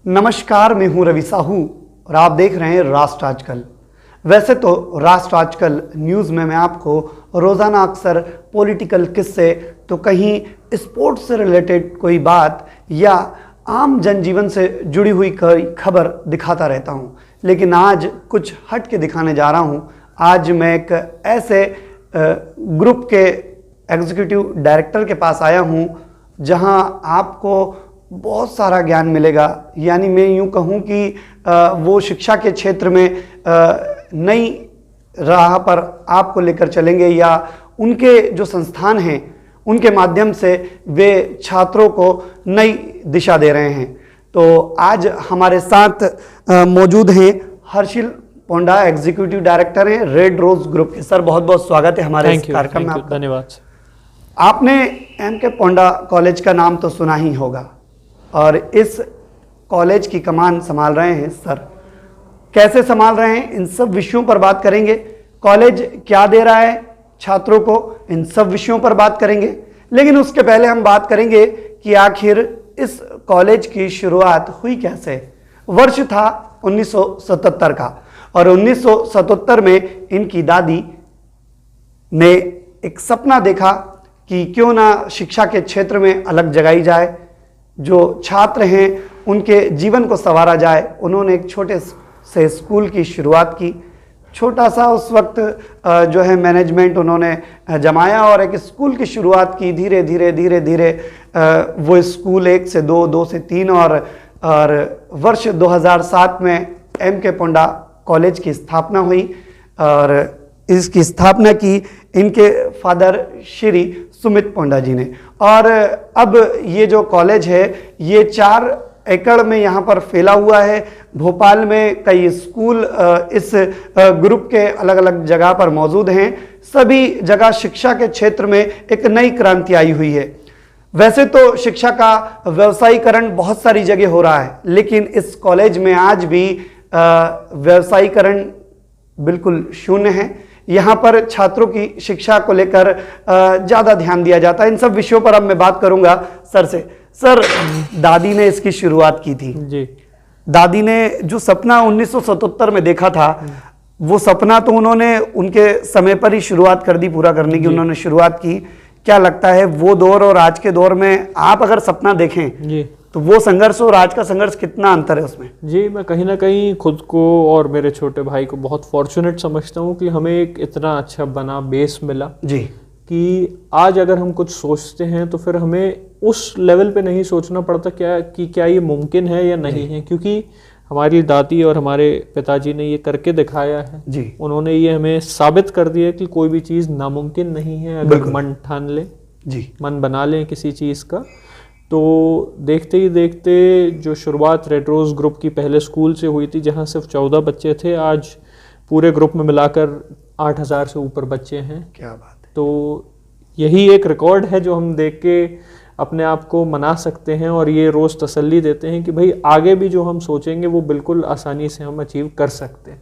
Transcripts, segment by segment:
नमस्कार, मैं हूं रवि साहू और आप देख रहे हैं राष्ट्र आजकल। वैसे तो राष्ट्र आजकल न्यूज़ में मैं आपको रोज़ाना अक्सर पॉलिटिकल किस्से तो कहीं स्पोर्ट्स से रिलेटेड कोई बात या आम जनजीवन से जुड़ी हुई कोई खबर दिखाता रहता हूं, लेकिन आज कुछ हट के दिखाने जा रहा हूं। आज मैं एक ऐसे ग्रुप के एग्जीक्यूटिव डायरेक्टर के पास आया हूं जहां आपको बहुत सारा ज्ञान मिलेगा। यानी मैं यूं कहूं कि वो शिक्षा के क्षेत्र में नई राह पर आपको लेकर चलेंगे या उनके जो संस्थान हैं उनके माध्यम से वे छात्रों को नई दिशा दे रहे हैं। तो आज हमारे साथ मौजूद हैं हर्षिल पोंडा, एग्जीक्यूटिव डायरेक्टर हैं रेड रोज ग्रुप के। सर बहुत बहुत स्वागत है हमारे इस कार्यक्रम में। धन्यवाद। आपने एम.के. पोंडा कॉलेज का नाम तो सुना ही होगा और इस कॉलेज की कमान संभाल रहे हैं सर। कैसे संभाल रहे हैं, इन सब विषयों पर बात करेंगे। कॉलेज क्या दे रहा है छात्रों को, इन सब विषयों पर बात करेंगे। लेकिन उसके पहले हम बात करेंगे कि आखिर इस कॉलेज की शुरुआत हुई कैसे। वर्ष था 1977 का और 1977 में इनकी दादी ने एक सपना देखा कि क्यों ना शिक्षा के क्षेत्र में अलग जगाई जाए, जो छात्र हैं उनके जीवन को संवारा जाए। उन्होंने एक छोटे से स्कूल की शुरुआत की। छोटा सा उस वक्त जो है मैनेजमेंट उन्होंने जमाया और एक स्कूल की शुरुआत की। धीरे धीरे वो स्कूल 1 से 2, 2 से 3 और वर्ष 2007 में एम.के. पोंडा कॉलेज की स्थापना हुई और इसकी स्थापना की इनके फादर श्री सुमित पोंडा जी ने। और अब ये जो कॉलेज है ये 4 एकड़ में यहाँ पर फैला हुआ है। भोपाल में कई स्कूल इस ग्रुप के अलग अलग जगह पर मौजूद हैं। सभी जगह शिक्षा के क्षेत्र में एक नई क्रांति आई हुई है। वैसे तो शिक्षा का व्यवसायीकरण बहुत सारी जगह हो रहा है, लेकिन इस कॉलेज में आज भी व्यवसायीकरण बिल्कुल शून्य है। यहाँ पर छात्रों की शिक्षा को लेकर ज़्यादा ध्यान दिया जाता है। इन सब विषयों पर अब मैं बात करूँगा सर से। सर, दादी ने इसकी शुरुआत की थी जी। दादी ने जो सपना 1977 में देखा था, वो सपना तो उन्होंने उनके समय पर ही शुरुआत कर दी, पूरा करने की उन्होंने शुरुआत की। क्या लगता है वो दौर और आज के दौर में आप अगर सपना देखें जी तो वो संघर्ष और आज का संघर्ष कितना अंतर है उसमें? जी, मैं कहीं ना कहीं खुद को और मेरे छोटे भाई को बहुत फॉर्चुनेट समझता हूँ कि हमें एक इतना अच्छा बना बेस मिला जी कि आज अगर हम कुछ सोचते हैं तो फिर हमें उस लेवल पे नहीं सोचना पड़ता क्या ये मुमकिन है या नहीं है, क्योंकि हमारी दादी और हमारे पिताजी ने ये करके दिखाया है जी। उन्होंने ये हमें साबित कर दिया कि कोई भी चीज़ नामुमकिन नहीं है अगर मन ठान ले जी, मन बना लें किसी चीज़ का। तो देखते ही देखते जो शुरुआत रेड रोज ग्रुप की पहले स्कूल से हुई थी जहाँ सिर्फ 14 बच्चे थे, आज पूरे ग्रुप में मिलाकर 8000 से ऊपर बच्चे हैं। क्या बात है। तो यही एक रिकॉर्ड है जो हम देख के अपने आप को मना सकते हैं और ये रोज़ तसल्ली देते हैं कि भाई आगे भी जो हम सोचेंगे वो बिल्कुल आसानी से हम अचीव कर सकते हैं।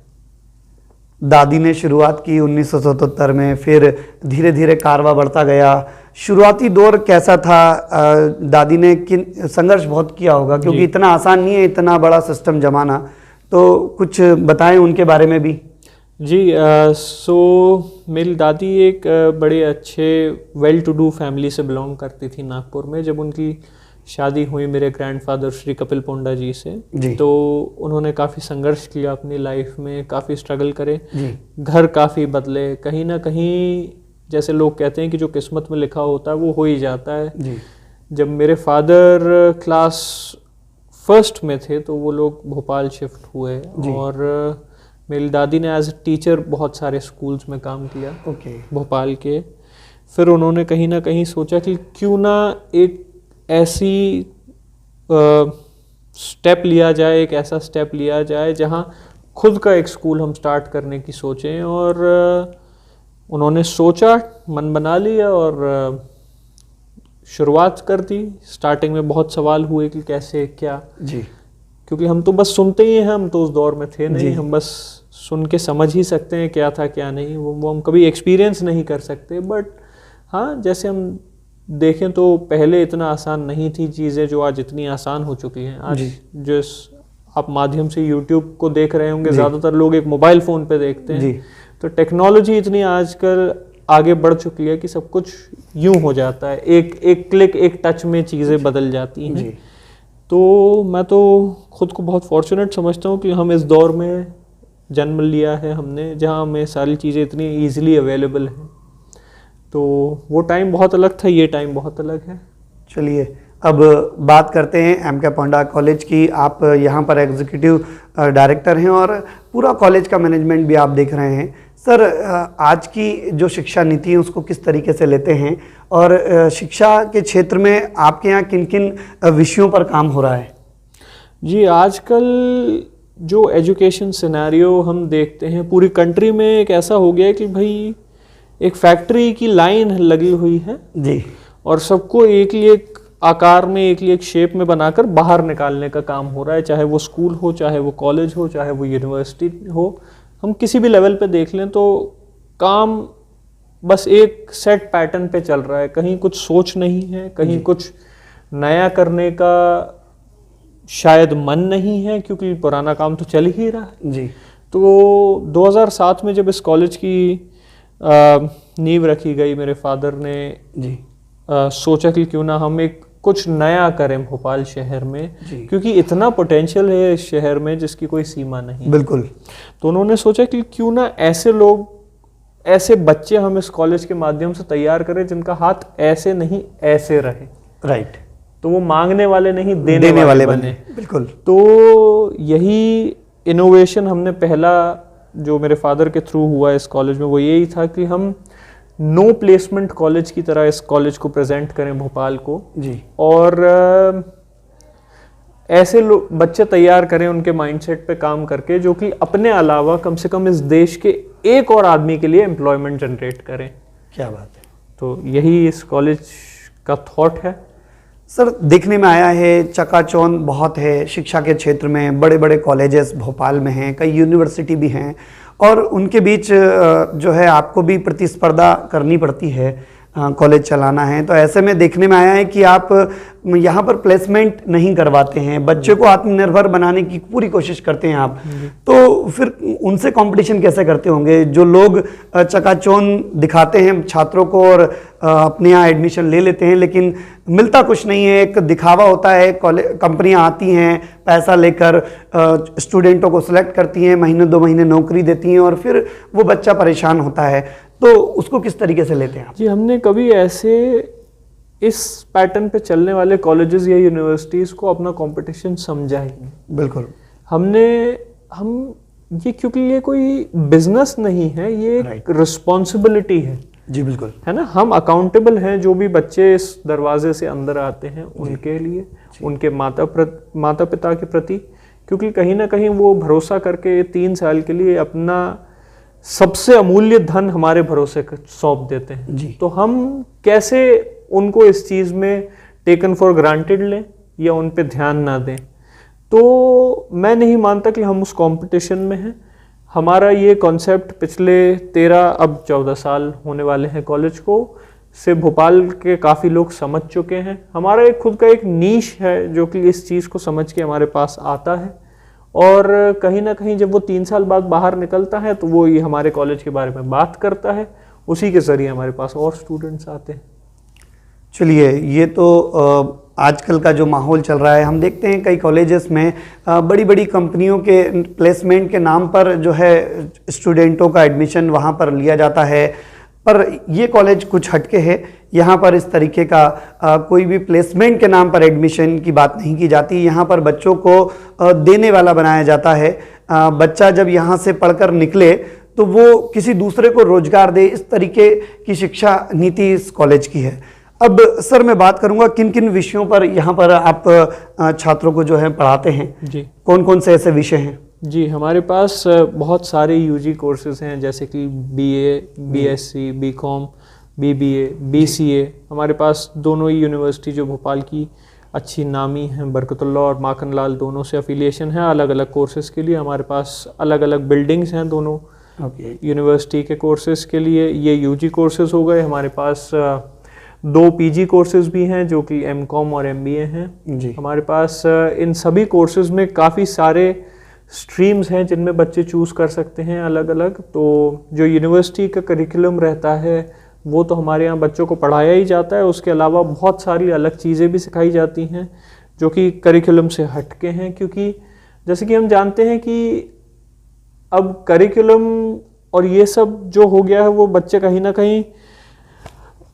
दादी ने शुरुआत की 1977 में, फिर धीरे धीरे कारवा बढ़ता गया। शुरुआती दौर कैसा था? दादी ने संघर्ष बहुत किया होगा क्योंकि इतना आसान नहीं है इतना बड़ा सिस्टम जमाना। तो कुछ बताएं उनके बारे में भी। जी, सो मेरी दादी एक बड़े अच्छे वेल टू डू फैमिली से बिलोंग करती थी नागपुर में। जब उनकी शादी हुई मेरे ग्रैंडफादर श्री कपिल पोंडा जी से तो उन्होंने काफ़ी संघर्ष किया अपनी लाइफ में, काफ़ी स्ट्रगल करे, घर काफ़ी बदले। कहीं ना कहीं जैसे लोग कहते हैं कि जो किस्मत में लिखा होता है वो हो ही जाता है जी। जब मेरे फादर क्लास 1 में थे तो वो लोग भोपाल शिफ्ट हुए और मेरी दादी ने एज ए टीचर बहुत सारे स्कूल्स में काम किया भोपाल के। फिर उन्होंने कहीं ना कहीं सोचा कि क्यों ना एक ऐसी स्टेप लिया जाए, एक ऐसा स्टेप लिया जाए जहां खुद का एक स्कूल हम स्टार्ट करने की सोचें। और उन्होंने सोचा, मन बना लिया और शुरुआत कर दी। स्टार्टिंग में बहुत सवाल हुए कि कैसे क्या जी, क्योंकि हम तो बस सुनते ही हैं, हम तो उस दौर में थे नहीं, हम बस सुन के समझ ही सकते हैं क्या था क्या नहीं, वो हम कभी एक्सपीरियंस नहीं कर सकते। बट हाँ, जैसे हम देखें तो पहले इतना आसान नहीं थी चीज़ें जो आज इतनी आसान हो चुकी हैं। आज जिस आप माध्यम से यूट्यूब को देख रहे होंगे, ज़्यादातर लोग एक मोबाइल फ़ोन पे देखते हैं। तो टेक्नोलॉजी इतनी आजकल आगे बढ़ चुकी है कि सब कुछ यूं हो जाता है, एक क्लिक, एक टच में चीज़ें बदल जाती हैं। तो मैं तो खुद को बहुत फॉर्चुनेट समझता हूँ कि हम इस दौर में जन्म लिया है हमने, जहाँ हमें सारी चीज़ें इतनी ईजिली अवेलेबल हैं। तो वो टाइम बहुत अलग था, ये टाइम बहुत अलग है। चलिए अब बात करते हैं एम के पोंडा कॉलेज की। आप यहाँ पर एग्जीक्यूटिव डायरेक्टर हैं और पूरा कॉलेज का मैनेजमेंट भी आप देख रहे हैं। सर, आज की जो शिक्षा नीति है उसको किस तरीके से लेते हैं और शिक्षा के क्षेत्र में आपके यहाँ किन किन विषयों पर काम हो रहा है? जी, आजकल जो एजुकेशन सिनेरियो हम देखते हैं पूरी कंट्री में एक ऐसा हो गया है कि भाई एक फैक्ट्री की लाइन लगी हुई है जी, और सबको एक ही एक आकार में, एक ही एक शेप में बनाकर बाहर निकालने का काम हो रहा है। चाहे वो स्कूल हो, चाहे वो कॉलेज हो, चाहे वो यूनिवर्सिटी हो, हम किसी भी लेवल पे देख लें तो काम बस एक सेट पैटर्न पे चल रहा है। कहीं कुछ सोच नहीं है, कहीं कुछ नया करने का शायद मन नहीं है, क्योंकि पुराना काम तो चल ही रहा है। जी। तो 2007 में जब इस कॉलेज की नींव रखी गई, मेरे फादर ने जी सोचा कि क्यों ना हम एक कुछ नया करें भोपाल शहर में, क्योंकि इतना पोटेंशियल है इस शहर में जिसकी कोई सीमा नहीं। बिल्कुल। तो उन्होंने सोचा कि क्यों ना ऐसे लोग, ऐसे बच्चे हम इस कॉलेज के माध्यम से तैयार करें जिनका हाथ ऐसे नहीं ऐसे रहे। राइट। तो वो मांगने वाले नहीं, देने वाले बने। बिल्कुल। तो यही इनोवेशन हमने पहला जो मेरे फादर के थ्रू हुआ इस कॉलेज में, वो यही था कि हम नो प्लेसमेंट कॉलेज की तरह इस कॉलेज को प्रेजेंट करें भोपाल को जी, और ऐसे लोग बच्चे तैयार करें उनके माइंडसेट पे काम करके, जो कि अपने अलावा कम से कम इस देश के एक और आदमी के लिए एम्प्लॉयमेंट जनरेट करें। क्या बात है। तो यही इस कॉलेज का थॉट है। सर, देखने में आया है चकाचौंध बहुत है शिक्षा के क्षेत्र में, बड़े बड़े कॉलेजेस भोपाल में हैं, कई यूनिवर्सिटी भी हैं और उनके बीच जो है आपको भी प्रतिस्पर्धा करनी पड़ती है, कॉलेज चलाना है। तो ऐसे में देखने में आया है कि आप यहाँ पर प्लेसमेंट नहीं करवाते हैं, बच्चे को आत्मनिर्भर बनाने की पूरी कोशिश करते हैं आप। तो फिर उनसे कंपटीशन कैसे करते होंगे जो लोग चकाचौंध दिखाते हैं छात्रों को और अपने यहाँ एडमिशन ले लेते हैं, लेकिन मिलता कुछ नहीं है, एक दिखावा होता है। कंपनियां आती हैं, पैसा लेकर स्टूडेंटों को सिलेक्ट करती हैं, महीने 2 महीने नौकरी देती हैं और फिर वो बच्चा परेशान होता है। तो उसको किस तरीके से लेते हैं आप? जी, हमने कभी ऐसे इस पैटर्न पे चलने वाले कॉलेजेस या यूनिवर्सिटीज़ को अपना कंपटीशन समझा ही नहीं। बिल्कुल। हम ये, क्योंकि ये कोई बिजनेस नहीं है, ये एक रिस्पॉन्सिबिलिटी है। जी बिल्कुल, है ना। हम अकाउंटेबल हैं जो भी बच्चे इस दरवाजे से अंदर आते हैं उनके लिए, उनके माता पिता के प्रति, क्योंकि कहीं ना कहीं वो भरोसा करके 3 साल के लिए अपना सबसे अमूल्य धन हमारे भरोसे सौंप देते हैं जी। तो हम कैसे उनको इस चीज़ में टेकन फॉर ग्रांटेड लें या उन पे ध्यान ना दें? तो मैं नहीं मानता कि हम उस कंपटीशन में हैं। हमारा ये कॉन्सेप्ट पिछले 13 अब 14 साल होने वाले हैं कॉलेज को, से भोपाल के काफ़ी लोग समझ चुके हैं। हमारा एक खुद का एक नीश है जो कि इस चीज़ को समझ के हमारे पास आता है, और कहीं ना कहीं जब वो 3 साल बाद बाहर निकलता है तो वो ये हमारे कॉलेज के बारे में बात करता है, उसी के ज़रिए हमारे पास और स्टूडेंट्स आते हैं। चलिए, ये तो आजकल का जो माहौल चल रहा है, हम देखते हैं कई कॉलेजेस में बड़ी बड़ी कंपनियों के प्लेसमेंट के नाम पर जो है स्टूडेंटों का एडमिशन वहाँ पर लिया जाता है, पर ये कॉलेज कुछ हटके है। यहाँ पर इस तरीके का कोई भी प्लेसमेंट के नाम पर एडमिशन की बात नहीं की जाती। यहाँ पर बच्चों को देने वाला बनाया जाता है। बच्चा जब यहाँ से पढ़कर निकले तो वो किसी दूसरे को रोजगार दे, इस तरीके की शिक्षा नीति इस कॉलेज की है। अब सर, मैं बात करूंगा किन किन विषयों पर यहाँ पर आप छात्रों को जो है पढ़ाते हैं जी, कौन कौन से ऐसे विषय हैं? जी, हमारे पास बहुत सारे यूजी कोर्सेज हैं, जैसे कि BA, BSc, BCom, BBA, BCA। हमारे पास दोनों ही यूनिवर्सिटी जो भोपाल की अच्छी नामी हैं, बरकतुल्ला और माखनलाल, दोनों से अफिलिएशन है। अलग अलग कोर्सेज के लिए हमारे पास अलग अलग बिल्डिंग्स हैं दोनों यूनिवर्सिटी के कोर्सेज के लिए। ये यूजी कोर्सेज हो गए। हमारे पास 2 पीजी कोर्सेज भी हैं जो कि एमकॉम और एमबीए हैं जी। हमारे पास। इन सभी कोर्सेज में काफ़ी सारे स्ट्रीम्स हैं जिनमें बच्चे चूज़ कर सकते हैं अलग अलग। तो जो यूनिवर्सिटी का करिकुलम रहता है वो तो हमारे यहाँ बच्चों को पढ़ाया ही जाता है, उसके अलावा बहुत सारी अलग चीज़ें भी सिखाई जाती हैं जो कि करिकुलम से हटके हैं। क्योंकि जैसे कि हम जानते हैं कि अब करिकुलम और ये सब जो हो गया है वो बच्चे कहीं ना कहीं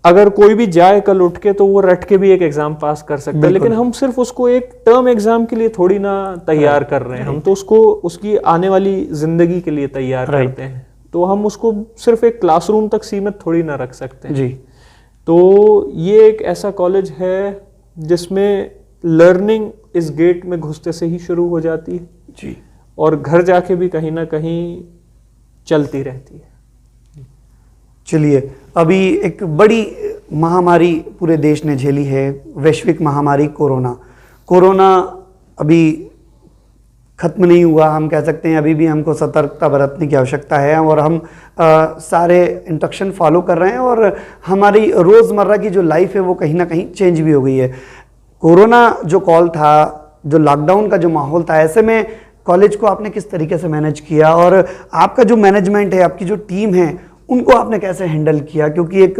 अगर कोई भी जाए कल उठ के तो वो रट के भी एक एग्जाम पास कर सकता है, लेकिन हम सिर्फ उसको एक टर्म एग्जाम के लिए थोड़ी ना तैयार कर रहे हैं, हम तो उसको उसकी आने वाली जिंदगी के लिए तैयार करते हैं। तो हम उसको सिर्फ एक क्लासरूम तक सीमित थोड़ी ना रख सकते हैं जी। तो ये एक ऐसा कॉलेज है जिसमें लर्निंग इस गेट में घुसते से ही शुरू हो जाती है जी, और घर जाके भी कहीं ना कहीं चलती रहती है। चलिए, अभी एक बड़ी महामारी पूरे देश ने झेली है, वैश्विक महामारी कोरोना अभी खत्म नहीं हुआ, हम कह सकते हैं अभी भी हमको सतर्कता बरतने की आवश्यकता है और हम सारे इंस्ट्रक्शन फॉलो कर रहे हैं और हमारी रोज़मर्रा की जो लाइफ है वो कहीं ना कहीं चेंज भी हो गई है। कोरोना जो कॉल था, जो लॉकडाउन का जो माहौल था, ऐसे में कॉलेज को आपने किस तरीके से मैनेज किया और आपका जो मैनेजमेंट है, आपकी जो टीम है, उनको आपने कैसे हैंडल किया? क्योंकि एक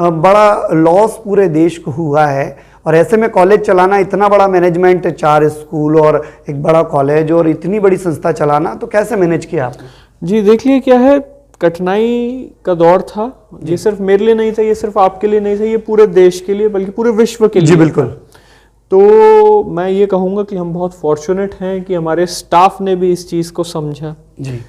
बड़ा लॉस पूरे देश को हुआ है और ऐसे में कॉलेज चलाना, इतना बड़ा मैनेजमेंट, 4 स्कूल और एक बड़ा कॉलेज और इतनी बड़ी संस्था चलाना, तो कैसे मैनेज किया आपने? जी देखिए, क्या है, कठिनाई का दौर था। ये सिर्फ मेरे लिए नहीं था, ये सिर्फ आपके लिए नहीं था, ये पूरे देश के लिए बल्कि पूरे विश्व के लिए। जी बिल्कुल। तो मैं ये कहूँगा कि हम बहुत फॉर्चुनेट हैं कि हमारे स्टाफ ने भी इस चीज़ को समझा जी,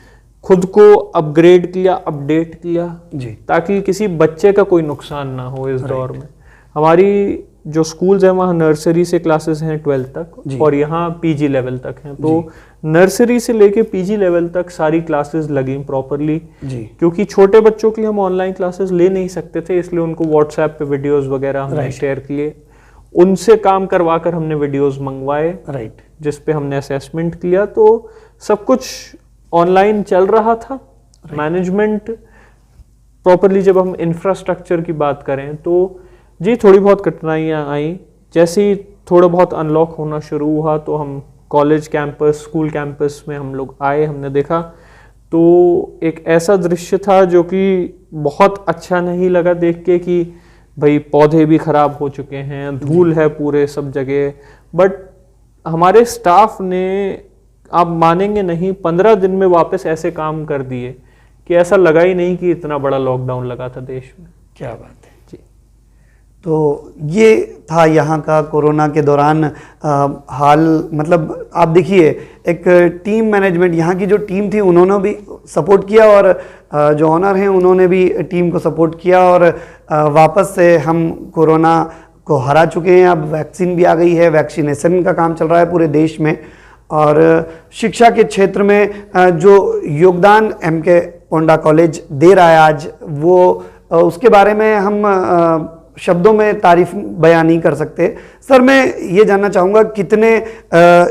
खुद को अपग्रेड किया, अपडेट किया जी, ताकि किसी बच्चे का कोई नुकसान ना हो इस दौर में। हमारी जो स्कूल्स हैं वहाँ नर्सरी से क्लासेस हैं 12th तक और यहाँ पीजी लेवल तक हैं। तो नर्सरी से लेके पीजी लेवल तक सारी क्लासेस लगी प्रॉपरली, क्योंकि छोटे बच्चों के लिए हम ऑनलाइन क्लासेस ले नहीं सकते थे, इसलिए उनको व्हाट्सएप पे वीडियोस वगैरह हमने शेयर किए, उनसे काम करवा कर हमने वीडियोस मंगवाए, जिस पे हमने असेसमेंट किया। तो सब कुछ ऑनलाइन चल रहा था। मैनेजमेंट प्रॉपरली, जब हम इंफ्रास्ट्रक्चर की बात करें तो जी थोड़ी बहुत कठिनाइयाँ आई। जैसे ही थोड़ा बहुत अनलॉक होना शुरू हुआ तो हम कॉलेज कैंपस, स्कूल कैंपस में हम लोग आए, हमने देखा तो एक ऐसा दृश्य था जो कि बहुत अच्छा नहीं लगा देख के कि भाई पौधे भी खराब हो चुके हैं, धूल है पूरे सब जगह। बट हमारे स्टाफ ने, आप मानेंगे नहीं, 15 दिन में वापस ऐसे काम कर दिए कि ऐसा लगा ही नहीं कि इतना बड़ा लॉकडाउन लगा था देश में। क्या बात है जी। तो ये था यहाँ का कोरोना के दौरान हाल। मतलब आप देखिए, एक टीम मैनेजमेंट, यहाँ की जो टीम थी उन्होंने भी सपोर्ट किया और जो ऑनर हैं उन्होंने भी टीम को सपोर्ट किया और वापस से हम कोरोना को हरा चुके हैं। अब वैक्सीन भी आ गई है, वैक्सीनेशन का काम चल रहा है पूरे देश में। और शिक्षा के क्षेत्र में जो योगदान एमके पोंडा कॉलेज दे रहा है आज, वो उसके बारे में हम शब्दों में तारीफ बयान नहीं कर सकते। सर, मैं ये जानना चाहूँगा कितने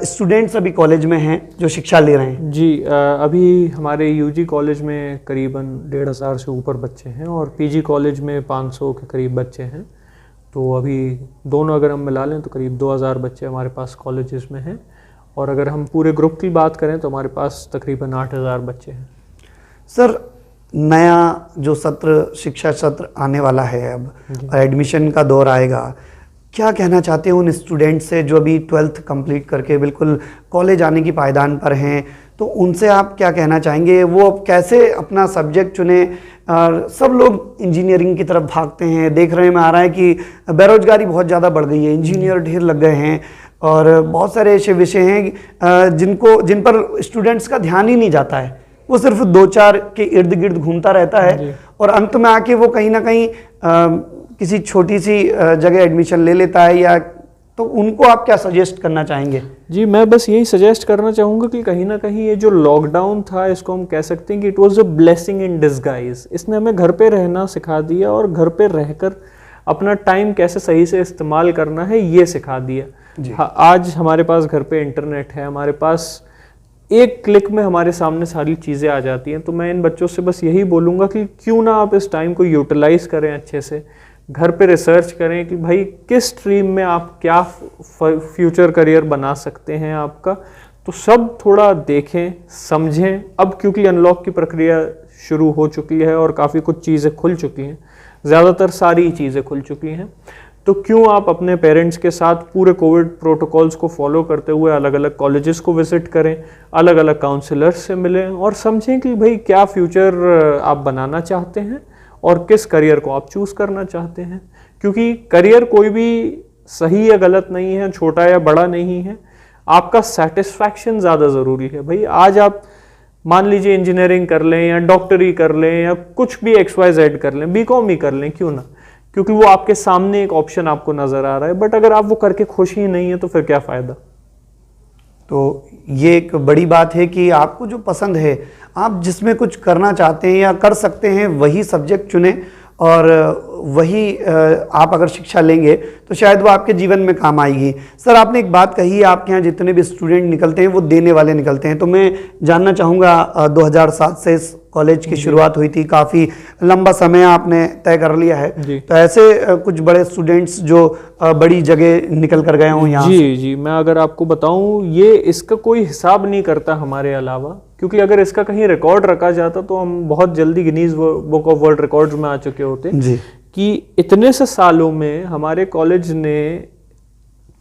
स्टूडेंट्स अभी कॉलेज में हैं जो शिक्षा ले रहे हैं? जी, अभी हमारे यूजी कॉलेज में करीबन 1,500 से ऊपर बच्चे हैं और पीजी कॉलेज में 500 के करीब बच्चे हैं। तो अभी दोनों अगर हम मिला लें तो करीब 2,000 बच्चे हमारे पास कॉलेजेस में हैं और अगर हम पूरे ग्रुप की बात करें तो हमारे पास तकरीबन 8,000 बच्चे हैं। सर, नया जो सत्र, शिक्षा सत्र आने वाला है, अब एडमिशन का दौर आएगा, क्या कहना चाहते हैं उन स्टूडेंट से जो अभी 12th कंप्लीट करके बिल्कुल कॉलेज आने की पायदान पर हैं? तो उनसे आप क्या कहना चाहेंगे? वो अब कैसे अपना सब्जेक्ट चुने? सब लोग इंजीनियरिंग की तरफ भागते हैं, देख रहे में आ रहा है कि बेरोजगारी बहुत ज़्यादा बढ़ गई है, इंजीनियर ढेर लग गए हैं और बहुत सारे ऐसे विषय हैं जिन पर स्टूडेंट्स का ध्यान ही नहीं जाता है। वो सिर्फ 2-4 के इर्द गिर्द घूमता रहता है और अंत में आके वो कहीं ना कहीं किसी छोटी सी जगह एडमिशन ले लेता है। या तो उनको आप क्या सजेस्ट करना चाहेंगे? जी, मैं बस यही सजेस्ट करना चाहूँगा कि कहीं ना कहीं ये जो लॉकडाउन था, इसको हम कह सकते हैं कि it was a blessing in disguise. इसने हमें घर पे रहना सिखा दिया और घर पे रहकर अपना टाइम कैसे सही से इस्तेमाल करना है ये सिखा दिया। आज हमारे पास घर पे इंटरनेट है, हमारे पास एक क्लिक में हमारे सामने सारी चीज़ें आ जाती हैं। तो मैं इन बच्चों से बस यही बोलूँगा कि क्यों ना आप इस टाइम को यूटिलाइज़ करें अच्छे से, घर पे रिसर्च करें कि भाई किस स्ट्रीम में आप क्या फ्यूचर करियर बना सकते हैं आपका, तो सब थोड़ा देखें समझें। अब क्योंकि अनलॉक की प्रक्रिया शुरू हो चुकी है और काफ़ी कुछ चीज़ें खुल चुकी हैं, ज़्यादातर सारी चीज़ें खुल चुकी हैं, तो क्यों आप अपने पेरेंट्स के साथ पूरे कोविड प्रोटोकॉल्स को फॉलो करते हुए अलग अलग कॉलेजेस को विजिट करें, अलग अलग काउंसलर्स से मिलें और समझें कि भाई क्या फ्यूचर आप बनाना चाहते हैं और किस करियर को आप चूज़ करना चाहते हैं। क्योंकि करियर कोई भी सही या गलत नहीं है, छोटा या बड़ा नहीं है, आपका सेटिस्फैक्शन ज़्यादा ज़रूरी है। भाई आज आप मान लीजिए इंजीनियरिंग कर लें या डॉक्टरी कर लें या कुछ भी XYZ कर लें, बीकॉम ही कर लें, क्यों ना, क्योंकि वो आपके सामने एक ऑप्शन आपको नजर आ रहा है। बट अगर आप वो करके खुश ही नहीं है तो फिर क्या फायदा। तो ये एक बड़ी बात है कि आपको जो पसंद है, आप जिसमें कुछ करना चाहते हैं या कर सकते हैं, वही सब्जेक्ट चुनें और वही आप अगर शिक्षा लेंगे तो शायद वो आपके जीवन में काम आएगी। सर, आपने एक बात कही, आपके यहाँ जितने भी स्टूडेंट निकलते हैं वो देने वाले निकलते हैं, तो मैं जानना चाहूँगा 2007 से इस कॉलेज की शुरुआत हुई थी, काफ़ी लंबा समय आपने तय कर लिया है, तो ऐसे कुछ बड़े स्टूडेंट्स जो बड़ी जगह निकल कर गए हों यहाँ? जी, मैं अगर आपको बताऊं, ये इसका कोई हिसाब नहीं करता हमारे अलावा, क्योंकि अगर इसका कहीं रिकॉर्ड रखा जाता तो हम बहुत जल्दी Guinness book of world records में आ चुके होते जी। कि इतने से सालों में हमारे कॉलेज ने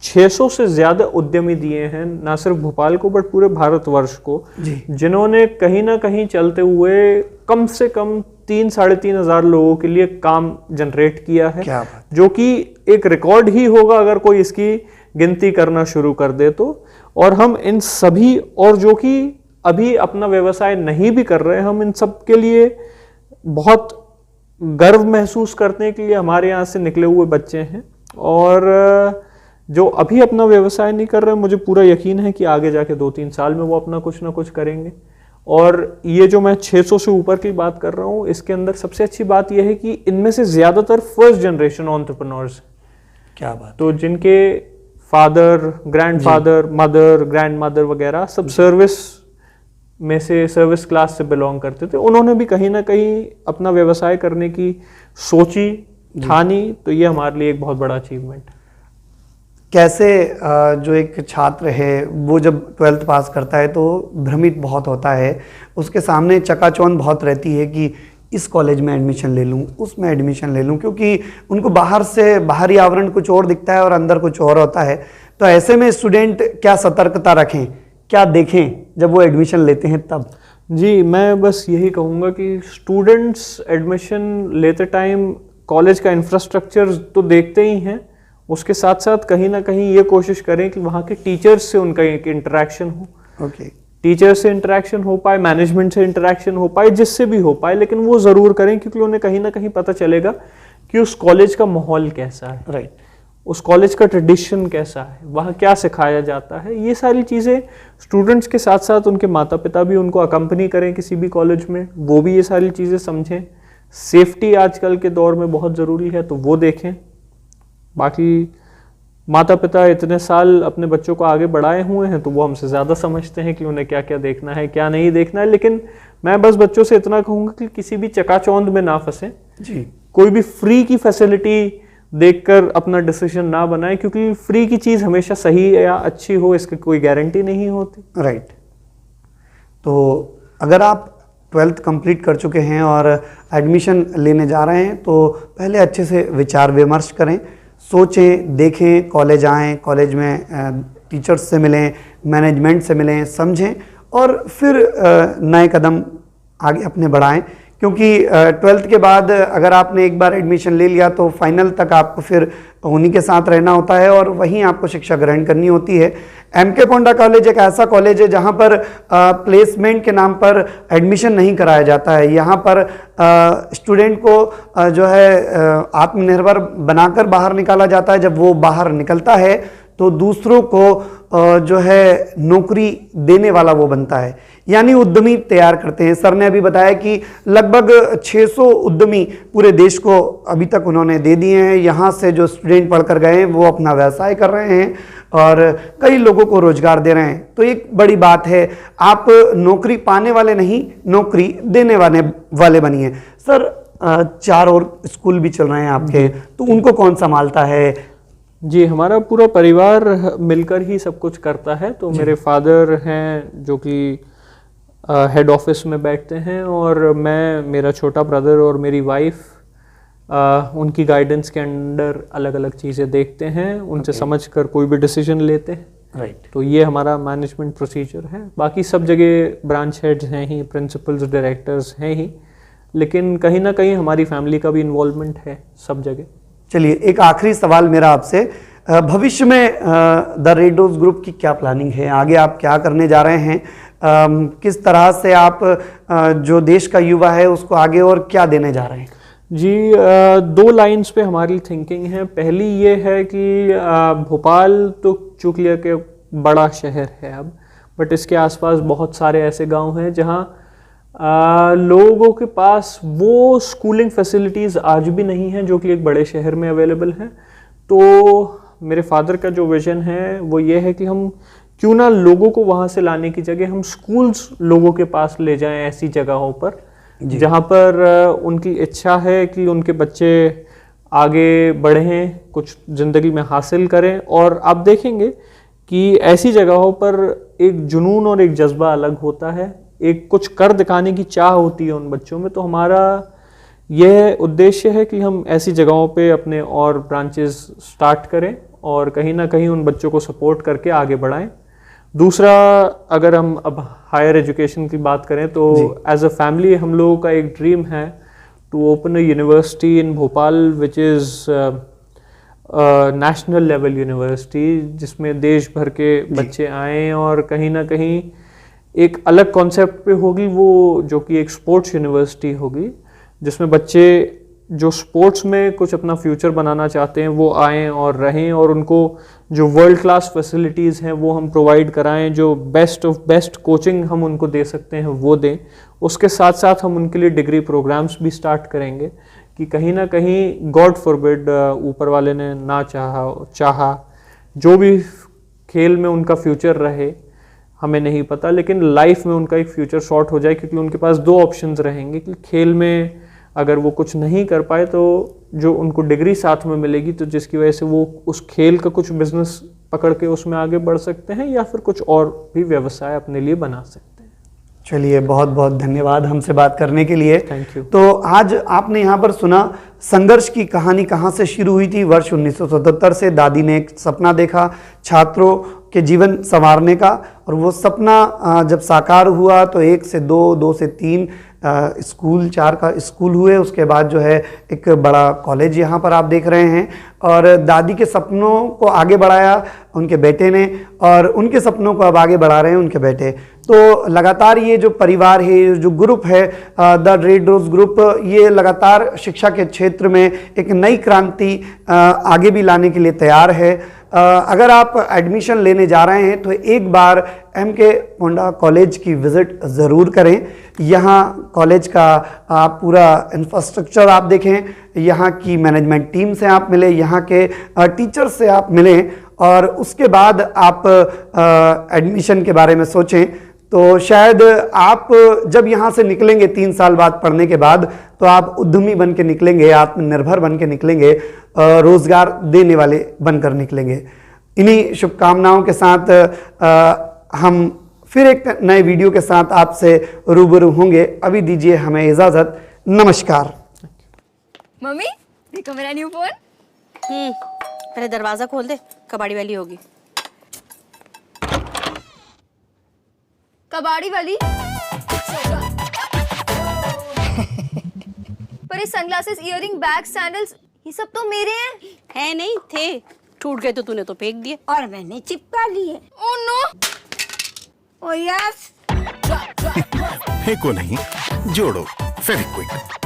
600 से ज्यादा उद्यमी दिए हैं, ना सिर्फ भोपाल को बट पूरे भारतवर्ष को, जिन्होंने कहीं ना कहीं चलते हुए कम से कम 3-3,500 लोगों के लिए काम जनरेट किया है, जो कि एक रिकॉर्ड ही होगा अगर कोई इसकी गिनती करना शुरू कर दे तो। और हम इन सभी, और जो कि अभी अपना व्यवसाय नहीं भी कर रहे हैं, हम इन सब के लिए बहुत गर्व महसूस करने के लिए हमारे यहाँ से निकले हुए बच्चे हैं। और जो अभी अपना व्यवसाय नहीं कर रहे, मुझे पूरा यकीन है कि आगे जाके 2-3 साल में वो अपना कुछ ना कुछ करेंगे। और ये जो मैं 600 से ऊपर की बात कर रहा हूँ, इसके अंदर सबसे अच्छी बात यह है कि इनमें से ज्यादातर फर्स्ट जनरेशन एंटरप्रेन्योर्स। क्या बात। तो जिनके फादर, ग्रैंडफादर, मदर, ग्रैंडमदर वगैरह सब सर्विस में से, सर्विस क्लास से बिलोंग करते थे, उन्होंने भी कहीं ना कहीं अपना व्यवसाय करने की सोची, ठानी, तो ये हमारे लिए एक बहुत बड़ा अचीवमेंट है। कैसे जो एक छात्र है वो जब 12th पास करता है तो भ्रमित बहुत होता है, उसके सामने चकाचौंध बहुत रहती है कि इस कॉलेज में एडमिशन ले लूँ, उसमें एडमिशन ले लूँ, क्योंकि उनको बाहर से, बाहरी आवरण कुछ और दिखता है और अंदर कुछ और होता है। तो ऐसे में स्टूडेंट क्या सतर्कता रखें, क्या देखें जब वो एडमिशन लेते हैं तब? जी, मैं बस यही कहूँगा कि स्टूडेंट्स एडमिशन लेते टाइम कॉलेज का इंफ्रास्ट्रक्चर तो देखते ही हैं, उसके साथ साथ कहीं ना कहीं ये कोशिश करें कि वहाँ के टीचर्स से उनका एक इंटरेक्शन हो। टीचर से इंटरेक्शन हो पाए, मैनेजमेंट से इंटरेक्शन हो पाए, जिससे भी हो पाए, लेकिन वो ज़रूर करें, क्योंकि उन्हें कहीं ना कहीं पता चलेगा कि उस कॉलेज का माहौल कैसा है, उस कॉलेज का ट्रेडिशन कैसा है, वहाँ क्या सिखाया जाता है। ये सारी चीज़ें स्टूडेंट्स के साथ साथ उनके माता पिता भी उनको अकम्पनी करें किसी भी कॉलेज में, वो भी ये सारी चीज़ें समझें। सेफ्टी आजकल के दौर में बहुत ज़रूरी है, तो वो देखें। बाकी माता पिता इतने साल अपने बच्चों को आगे बढ़ाए हुए हैं, तो वो हमसे ज़्यादा समझते हैं कि उन्हें क्या क्या देखना है, क्या नहीं देखना है। लेकिन मैं बस बच्चों से इतना कहूँगा कि किसी भी चकाचौंध में ना फंसें जी। कोई भी फ्री की फैसिलिटी देखकर अपना डिसीजन ना बनाएं, क्योंकि फ्री की चीज़ हमेशा सही या अच्छी हो इसकी कोई गारंटी नहीं होती। राइट। तो अगर आप 12th कंप्लीट कर चुके हैं और एडमिशन लेने जा रहे हैं, तो पहले अच्छे से विचार विमर्श करें, सोचें, देखें, कॉलेज आएँ, कॉलेज में टीचर्स से मिलें, मैनेजमेंट से मिलें, समझें और फिर नए कदम आगे अपने बढ़ाएं। क्योंकि 12th के बाद अगर आपने एक बार एडमिशन ले लिया तो फाइनल तक आपको फिर उन्हीं के साथ रहना होता है और वहीं आपको शिक्षा ग्रहण करनी होती है। एमके पोंडा कॉलेज एक ऐसा कॉलेज है जहां पर प्लेसमेंट के नाम पर एडमिशन नहीं कराया जाता है। यहां पर स्टूडेंट को जो है आत्मनिर्भर बनाकर बाहर निकाला जाता है। जब वो बाहर निकलता है तो दूसरों को जो है नौकरी देने वाला वो बनता है, यानी उद्यमी तैयार करते हैं। सर ने अभी बताया कि लगभग 600 उद्यमी पूरे देश को अभी तक उन्होंने दे दिए हैं। यहाँ से जो स्टूडेंट पढ़कर गए हैं वो अपना व्यवसाय कर रहे हैं और कई लोगों को रोजगार दे रहे हैं। तो एक बड़ी बात है, आप नौकरी पाने वाले नहीं, नौकरी देने वाले बनिए। सर, चार और स्कूल भी चल रहे हैं आपके, तो उनको कौन संभालता है? जी, हमारा पूरा परिवार मिलकर ही सब कुछ करता है। तो मेरे फादर हैं जो कि हेड ऑफिस में बैठते हैं, और मैं, मेरा छोटा ब्रदर और मेरी वाइफ उनकी गाइडेंस के अंडर अलग अलग चीज़ें देखते हैं, उनसे समझकर कोई भी डिसीजन लेते हैं। राइट। तो ये हमारा मैनेजमेंट प्रोसीजर है। बाकी सब जगह ब्रांच हेड्स हैं ही, प्रिंसिपल्स, डायरेक्टर्स हैं ही, लेकिन कहीं ना कहीं हमारी फैमिली का भी इन्वॉल्वमेंट है सब जगह। चलिए, एक आखिरी सवाल मेरा आपसे, भविष्य में द रेड रोज ग्रुप की क्या प्लानिंग है? आगे आप क्या करने जा रहे हैं? किस तरह से आप जो देश का युवा है उसको आगे और क्या देने जा रहे हैं? जी, दो लाइंस पे हमारी थिंकिंग है। पहली ये है कि भोपाल तो चूंकि के बड़ा शहर है अब, बट इसके आसपास बहुत सारे ऐसे गांव हैं जहां लोगों के पास वो स्कूलिंग फैसिलिटीज़ आज भी नहीं हैं जो कि एक बड़े शहर में अवेलेबल हैं। तो मेरे फादर का जो विज़न है वो ये है कि हम क्यों ना लोगों को वहाँ से लाने की जगह हम स्कूल्स लोगों के पास ले जाएं, ऐसी जगहों पर जहाँ पर उनकी इच्छा है कि उनके बच्चे आगे बढ़ें, कुछ ज़िंदगी में हासिल करें। और आप देखेंगे कि ऐसी जगहों पर एक जुनून और एक जज्बा अलग होता है, एक कुछ कर दिखाने की चाह होती है उन बच्चों में। तो हमारा यह उद्देश्य है कि हम ऐसी जगहों पे अपने और ब्रांचेस स्टार्ट करें और कहीं ना कहीं उन बच्चों को सपोर्ट करके आगे बढ़ाएं। दूसरा, अगर हम अब हायर एजुकेशन की बात करें तो एज अ फैमिली हम लोगों का एक ड्रीम है to open a university in Bhopal which is national level university, जिसमें देश भर के बच्चे आएँ और कहीं ना कहीं एक अलग कॉन्सेप्ट पे होगी वो, जो कि एक स्पोर्ट्स यूनिवर्सिटी होगी, जिसमें बच्चे जो स्पोर्ट्स में कुछ अपना फ्यूचर बनाना चाहते हैं वो आएँ और रहें, और उनको जो वर्ल्ड क्लास फैसिलिटीज़ हैं वो हम प्रोवाइड कराएं, जो बेस्ट ऑफ बेस्ट कोचिंग हम उनको दे सकते हैं वो दें। उसके साथ साथ हम उनके लिए डिग्री प्रोग्राम्स भी स्टार्ट करेंगे कि कहीं ना कहीं गॉड फॉरबिड ऊपर वाले ने ना चाहा जो भी खेल में उनका फ्यूचर रहे हमें नहीं पता, लेकिन लाइफ में उनका एक फ्यूचर शॉर्ट हो जाए, क्योंकि उनके पास दो ऑप्शंस रहेंगे कि खेल में अगर वो कुछ नहीं कर पाए तो जो उनको डिग्री साथ में मिलेगी, तो जिसकी वजह से वो उस खेल का कुछ बिजनेस पकड़ के उसमें आगे बढ़ सकते हैं या फिर कुछ और भी व्यवसाय अपने लिए बना सकते हैं। चलिए, बहुत बहुत धन्यवाद हमसे बात करने के लिए। Thank you. तो आज आपने यहाँ पर सुना संघर्ष की कहानी कहाँ से शुरू हुई थी। वर्ष 1977 से दादी ने एक सपना देखा छात्रों के जीवन संवारने का, और वो सपना जब साकार हुआ तो 1 से 2, 2 से 3 स्कूल, 4 का स्कूल हुए। उसके बाद जो है एक बड़ा कॉलेज यहाँ पर आप देख रहे हैं, और दादी के सपनों को आगे बढ़ाया उनके बेटे ने, और उनके सपनों को अब आगे बढ़ा रहे हैं उनके बेटे। तो लगातार ये जो परिवार है, ये जो ग्रुप है द रेड रोज ग्रुप, ये लगातार शिक्षा के क्षेत्र में एक नई क्रांति आगे भी लाने के लिए तैयार है। अगर आप एडमिशन लेने जा रहे हैं तो एक बार एमके पोंडा कॉलेज की विज़िट ज़रूर करें। यहाँ कॉलेज का आप पूरा इंफ्रास्ट्रक्चर आप देखें, यहाँ की मैनेजमेंट टीम से आप मिलें, यहाँ के टीचर्स से आप मिलें, और उसके बाद आप एडमिशन के बारे में सोचें। तो शायद आप जब यहाँ से निकलेंगे 3 साल बाद पढ़ने के बाद, तो आप उद्यमी बन के निकलेंगे, आत्मनिर्भर बन के निकलेंगे, रोजगार देने वाले बनकर निकलेंगे। इन्हीं शुभकामनाओं के साथ हम फिर एक नए वीडियो के साथ आपसे रूबरू होंगे। अभी दीजिए हमें इजाज़त। नमस्कार। मम्मी देखो मेरा न्यू फोन। पहले दरवाजा खोल दे, कबाड़ी वाली होगी। कबाड़ी वाली पर ये सनग्लासेस, इयररिंग, बैग, सैंडल्स, ये सब तो मेरे हैं। है नहीं थे, टूट गए तो तूने तो फेंक दिए। और मैंने चिपका लिए। Oh no. Oh yes. फेंको नहीं, जोड़ो फेविक्विक।